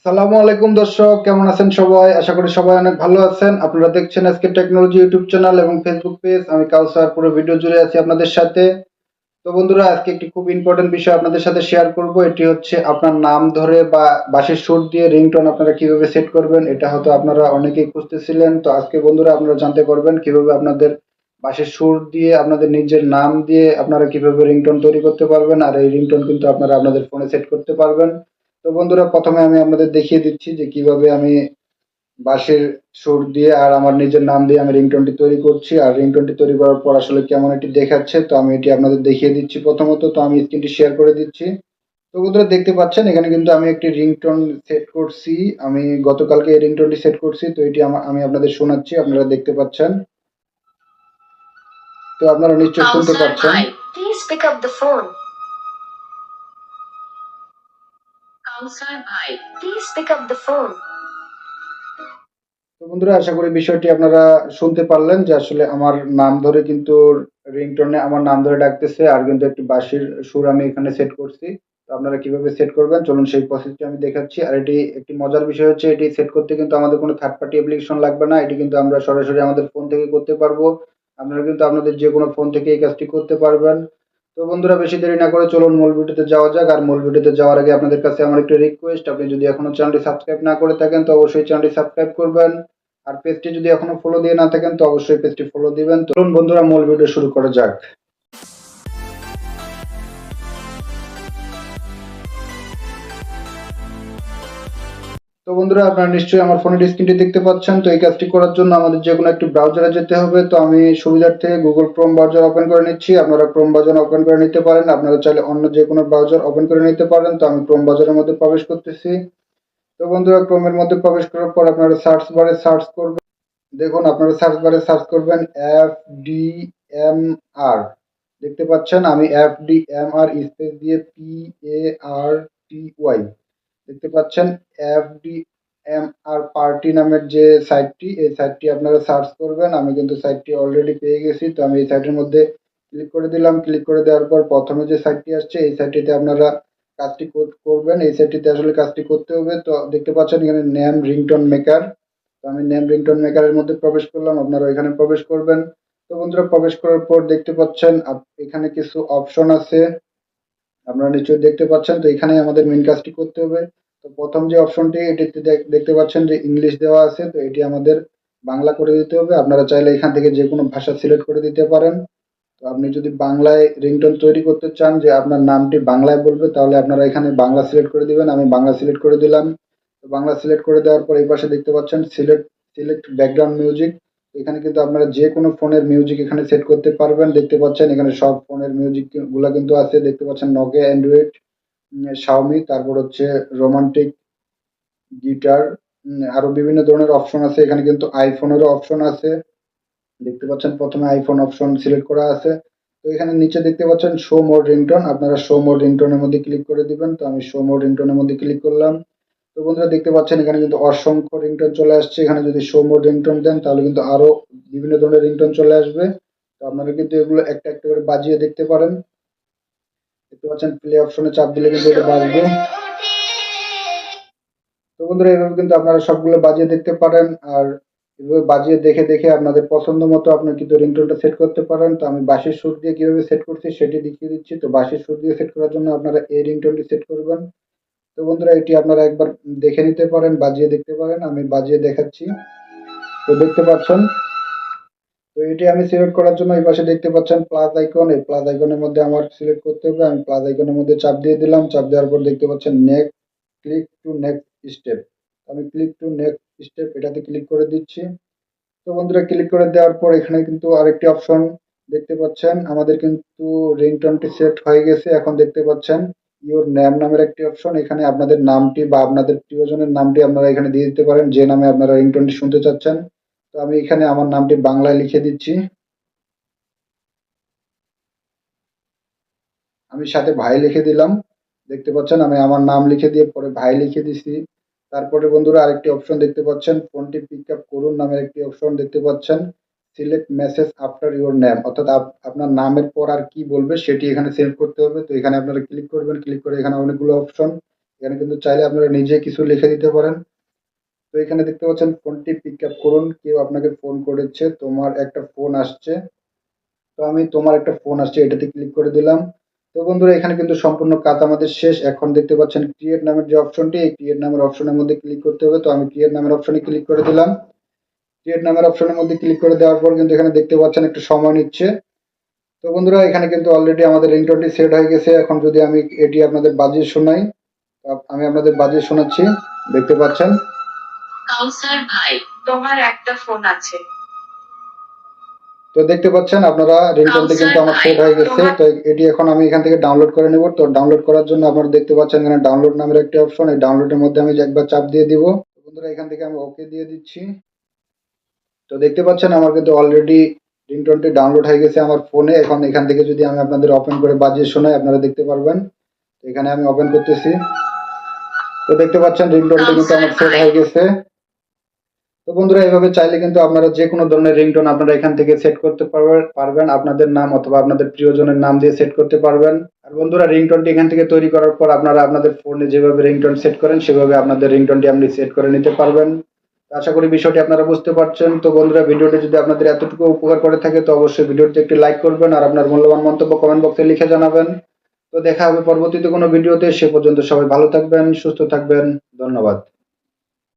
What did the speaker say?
সালামু আলাইকুম দর্শক, কেমন আছেন সবাই? আশা করি সবাই অনেক ভালো আছেন। আপনারা দেখছেন আজকে টেকনোলজি ইউটিউব চ্যানেল এবং ফেসবুক পেজ। আমি কাউসার, পুরো ভিডিও জুড়ে আছি আপনাদের সাথে। তো বন্ধুরা, আজকে একটি খুব ইম্পর্টেন্ট বিষয় আপনাদের সাথে শেয়ার করব। এটি হচ্ছে আপনার নাম ধরে বা বাঁশির সুর দিয়ে রিংটোন আপনারা কিভাবে সেট করবেন। এটা হয়তো আপনারা অনেকেই খুঁজতেছিলেন। তো আজকে বন্ধুরা আপনারা জানতে পারবেন কিভাবে আপনাদের বাঁশির সুর দিয়ে আপনাদের নিজের নাম দিয়ে আপনারা কিভাবে রিংটোন তৈরি করতে পারবেন। আর এই রিংটোন কিন্তু আপনারা আপনাদের ফোনে সেট করতে পারবেন। তো বন্ধুরা, প্রথমে আমি আপনাদের দেখিয়ে দিচ্ছি যে কিভাবে আমি বাঁশির সুর দিয়ে আর আমার নিজের নাম দিয়ে আমি রিংটোনটি তৈরি করছি। আর রিংটোনটি তৈরি করার পর আসলে কেমন এটি দেখাচ্ছে, তো আমি এটি আপনাদের দেখিয়ে দিচ্ছি। প্রথমত তো আমি স্ক্রিনটি শেয়ার করে দিচ্ছি। তো বন্ধুরা, দেখতে পাচ্ছেন এখানে কিন্তু আমি একটি রিংটোন সেট করছি। আমি গতকালকে এই রিংটোনটি সেট করছি। তো এটি আমি আপনাদের শোনাচ্ছি, আপনারা দেখতে পাচ্ছেন। তো আপনারা নিশ্চয়ই শুনতে পাচ্ছেন। Please pick up the phone. Counselor Bhai, please pick up the phone. তো বন্ধুরা, আশা করি বিষয়টি আপনারা শুনতে পারলেন যে আসলে আমার নাম ধরে কিন্তু রিংটোনে আমার নাম ধরে ডাকতেছে, আর কিন্তু একটি বাঁশির সুর আমি এখানে সেট করছি। তো আপনারা কিভাবে সেট করবেন চলুন সেই প্রসেসটি আমি দেখাচ্ছি। আর এটি একটি মজার বিষয় হচ্ছে, এটি সেট করতে কিন্তু আমাদের কোনো থার্ড পার্টি অ্যাপ্লিকেশন লাগবে না। এটি কিন্তু আমরা সরাসরি আমাদের ফোন থেকে করতে পারবো। আপনারা কিন্তু আপনাদের যে কোনো ফোন থেকে এই কাজটি করতে পারবেন। তো বন্ধুরা, বেশি দেরি না করে চলুন মূল ভিডিওতে যাওয়া যাক। আর মূল ভিডিওতে যাওয়ার আগে আপনাদের কাছে আমার একটি রিকোয়েস্ট, আপনি যদি এখনো চ্যানেলটি সাবস্ক্রাইব না করে থাকেন তো অবশ্যই চ্যানেলটি সাবস্ক্রাইব করবেন। আর পেজটি যদি এখনো ফলো দিয়ে না থাকেন তো অবশ্যই পেজটি ফলো দিবেন। তো চলুন বন্ধুরা, মূল ভিডিও শুরু করা যাক। তো বন্ধুরা, আপনারা নিশ্চয়ই আমার ফোনের স্ক্রিনটি দেখতে পাচ্ছেন। তো এই কাজটি করার জন্য আমাদের যে কোনো একটি ব্রাউজারে যেতে হবে। তো আমি সুবিধার্থে গুগল ক্রোম ব্রাউজার ওপেন করে নিচ্ছি। আপনারা ক্রোম ব্রাউজার ওপেন করে নিতে পারেন, আপনারা চাইলে অন্য যে কোনো ব্রাউজার ওপেন করে নিতে পারেন। তো আমি ক্রোম ব্রাউজারের মধ্যে প্রবেশ করতেছি। তো বন্ধুরা, ক্রোমের মধ্যে প্রবেশ করার পর আপনারা সার্চ বারে সার্চ করবেন। দেখুন, আপনারা সার্চ বারে সার্চ করবেন FDMR। দেখতে পাচ্ছেন আমি FDMR স্পেস দিয়ে PARTY দেখতে পাচ্ছেন। FDMR পার্টি নামের যে সাইটটি, এই সাইটটি আপনারা সার্চ করবেন। আমি কিন্তু সাইটটি অলরেডি পেয়ে গেছি। তো আমি এই সাইটের মধ্যে ক্লিক করে দিলাম। ক্লিক করে দেওয়ার পর প্রথমে যে সাইটটি আসছে এই সাইটটিতে আপনারা কাজটি করবেন। এই সাইটটিতে আসলে কাজটি করতে হবে। তো দেখতে পাচ্ছেন এখানে নেম রিংটোন মেকার। তো আমি নেম রিংটোন মেকারের মধ্যে প্রবেশ করলাম, আপনারা এখানে প্রবেশ করবেন। তো বন্ধুরা, প্রবেশ করার পর দেখতে পাচ্ছেন এখানে কিছু অপশন আছে, আপনারা নিশ্চয়ই দেখতে পাচ্ছেন। তো এখানে আমাদের মেন কাজটি করতে হবে। তো প্রথম যে অপশনটি এটিতে দেখতে পাচ্ছেন যে ইংলিশ দেওয়া আছে, তো এটি আমাদের বাংলা করে দিতে হবে। আপনারা চাইলে এখান থেকে যে কোনো ভাষা সিলেক্ট করে দিতে পারেন। তো আপনি যদি বাংলায় রিংটোন তৈরি করতে চান যে আপনার নামটি বাংলায় বলবে, তাহলে আপনারা এখানে বাংলা সিলেক্ট করে দিবেন। আমি বাংলা সিলেক্ট করে দিলাম। তো বাংলা সিলেক্ট করে দেওয়ার পর এই পাশে দেখতে পাচ্ছেন সিলেক্ট ব্যাকগ্রাউন্ড মিউজিক। এখানে কিন্তু আপনারা যে কোনো ফোনের মিউজিক এখানে সেট করতে পারবেন। দেখতে পাচ্ছেন এখানে সব ফোনের মিউজিক গুলা কিন্তু আছে। দেখতে পাচ্ছেন নোকিয়া, অ্যান্ড্রয়েড, শাওমি, তারপর হচ্ছে রোমান্টিক, গিটার, আরো বিভিন্ন ধরনের অপশন আছে। এখানে কিন্তু আইফোনেরও অপশন আছে। দেখতে পাচ্ছেন প্রথমে আইফোন অপশন সিলেক্ট করা আছে। তো এখানে নিচে দেখতে পাচ্ছেন শো মোর রিংটোন, আপনারা শো মোর রিংটোনের মধ্যে ক্লিক করে দিবেন। তো আমি শো মোর রিংটোনের মধ্যে ক্লিক করলাম। তো বন্ধুরা, দেখতে পাচ্ছেন এখানে কিন্তু অসংখ্য রিংটোন চলে আসছে। এখানে যদি শো মোর রিংটোন দেন তাহলে কিন্তু আরো বিভিন্ন ধরনের রিংটোন চলে আসবে। তো আপনারা কিন্তু এগুলো একটা একটা করে বাজিয়ে দেখতে পারেন। দেখতে পাচ্ছেন প্লে অপশনে চাপ দিলে কিন্তু এটা বাজবে। তো বন্ধুরা, এভাবে কিন্তু আপনারা সবগুলো বাজিয়ে দেখতে পারেন। আর এভাবে বাজিয়ে দেখে দেখে আপনাদের পছন্দ মতো আপনার কিন্তু রিংটোনটা সেট করতে পারেন। তো আমি বাঁশির সুর দিয়ে কিভাবে সেট করছি সেটি দেখিয়ে দিচ্ছি। তো বাঁশির সুর দিয়ে সেট করার জন্য আপনারা এই রিংটোনটি সেট করবেন। তো বন্ধুরা, এটি আপনারা একবার দেখে নিতে পারেন, বাজিয়ে দেখতে পারেন। আমি বাজিয়ে দেখাচ্ছি। তো দেখতে পাচ্ছেন, তো এটি আমি সিলেক্ট করার জন্য এই পাশে দেখতে পাচ্ছেন প্লাস আইকন। এই প্লাস আইকনের মধ্যে আমার সিলেক্ট করতে হবে। আমি প্লাস আইকনের মধ্যে চাপ দিয়ে দিলাম। চাপ দেওয়ার পর দেখতে পাচ্ছেন next, click to next step. আমি ক্লিক টু নেক্সট স্টেপ এটাতে ক্লিক করে দিচ্ছি। তো বন্ধুরা, ক্লিক করে দেওয়ার পর এখানে কিন্তু আরেকটি অপশন দেখতে পাচ্ছেন, আমাদের কিন্তু রিংটোনটি সেট হয়ে গেছে। এখন দেখতে পাচ্ছেন ইওর নেম নামের একটি অপশন। এখানে আপনাদের নামটি বা আপনাদের প্রিয়জনের নামটি আপনারা এখানে দিয়ে দিতে পারেন, যে নামে আপনারা রিংটোনটি শুনতে চাচ্ছেন। তো আমি এখানে আমার নামটি বাংলায় লিখে দিচ্ছি। আমি সাথে ভাই লিখে দিলাম। দেখতে পাচ্ছেন আমি আমার নাম লিখে দিয়ে পরে ভাই লিখে দিছি। তারপরে বন্ধুরা, আরেকটি অপশন দেখতে পাচ্ছেন ফোনটি পিক আপ করুন নামের একটি অপশন দেখতে পাচ্ছেন। Select message after your name, অর্থাৎ আপনার নামের পর আর কি বলবে সেটি এখানে সিলেক্ট করতে হবে। তো এখানে আপনারা ক্লিক করবেন। ক্লিক করে এখানে অনেকগুলো অপশন, এখানে কিন্তু চাইলে আপনারা নিজে কিছু লিখে দিতে পারেন। তো এখানে দেখতে পাচ্ছেন ফোনটি পিক আপ করুন, কেউ আপনাকে ফোন করেছে, তোমার একটা ফোন আসছে। তো আমি তোমার একটা ফোন আসছে এটাতে ক্লিক করে দিলাম। তো বন্ধুরা এখানে কিন্তু সম্পূর্ণ কাজ আমাদের শেষ। এখন দেখতে পাচ্ছেন ক্রিয়েট নামের যে অপশনটি, এই ক্রিয়েট নামের অপশনের মধ্যে ক্লিক করতে হবে। তো আমি ক্রিয়েট নামের অপশনে ক্লিক করে দিলাম। ক্রিয়েট নামের অপশনের মধ্যে ক্লিক করে দেওয়ার পর কিন্তু এখানে দেখতে পাচ্ছেন একটু সময় নিচ্ছে। তো বন্ধুরা এখানে কিন্তু অলরেডি আমাদের রিংটোনটি সেট হয়ে গেছে। এখন যদি আমি এটি আপনাদের বাজিয়ে শোনাই, আমি আপনাদের বাজিয়ে শোনাচ্ছি, দেখতে পাচ্ছেন। কাউসার ভাই, তোমার একটা ফোন আছে। তো দেখতে পাচ্ছেন আপনারা রিংটোনটি কিন্তু আমার সেট হয়ে গেছে। তো এটি এখন আমি এখান থেকে ডাউনলোড করে নেব। তো ডাউনলোড করার জন্য আপনারা দেখতে পাচ্ছেন এখানে ডাউনলোড নামের একটি অপশন, এই ডাউনলোডের মধ্যে আমি একবার চাপ দিয়ে দিব। বন্ধুরা এখান থেকে আমি ওকে দিয়ে দিচ্ছি। তো দেখতে পাচ্ছেন আমার কিন্তু অলরেডি রিংটোনটি ডাউনলোড হয়ে গেছে আমার ফোনে। এখন এখান থেকে যদি আমি আপনাদের ওপেন করে বাজিয়ে শোনাই আপনারা দেখতে পারবেন। এখানে আমি ওপেন করতেছি। তো দেখতে পাচ্ছেন রিংটোনটি কিন্তু আমার সেট হয়ে গেছে। তো বন্ধুরা এভাবে চাইলে কিন্তু আপনারা যে কোনো ধরনের রিংটোন আপনারা এখান থেকে সেট করতে পারবেন আপনাদের নাম অথবা আপনাদের প্রিয়জনের নাম দিয়ে সেট করতে পারবেন। আর বন্ধুরা রিংটোনটি এখান থেকে তৈরি করার পর আপনারা আপনাদের ফোনে যেভাবে রিংটোন সেট করেন সেভাবে আপনাদের রিংটোনটি আপনি সেট করে নিতে পারবেন। আশা করি বিষয়টি আপনারা বুঝতে পারছেন। তো বন্ধুরা ভিডিওটি যদি আপনাদের এতটুকু উপকার করে থাকে তো অবশ্যই ভিডিওটি একটি লাইক করবেন আর আপনার মূল্যবান মন্তব্য কমেন্ট বক্সে লিখে জানাবেন। তো দেখা হবে পরবর্তীতে কোনো ভিডিওতে। সে পর্যন্ত সবাই ভালো থাকবেন, সুস্থ থাকবেন। ধন্যবাদ।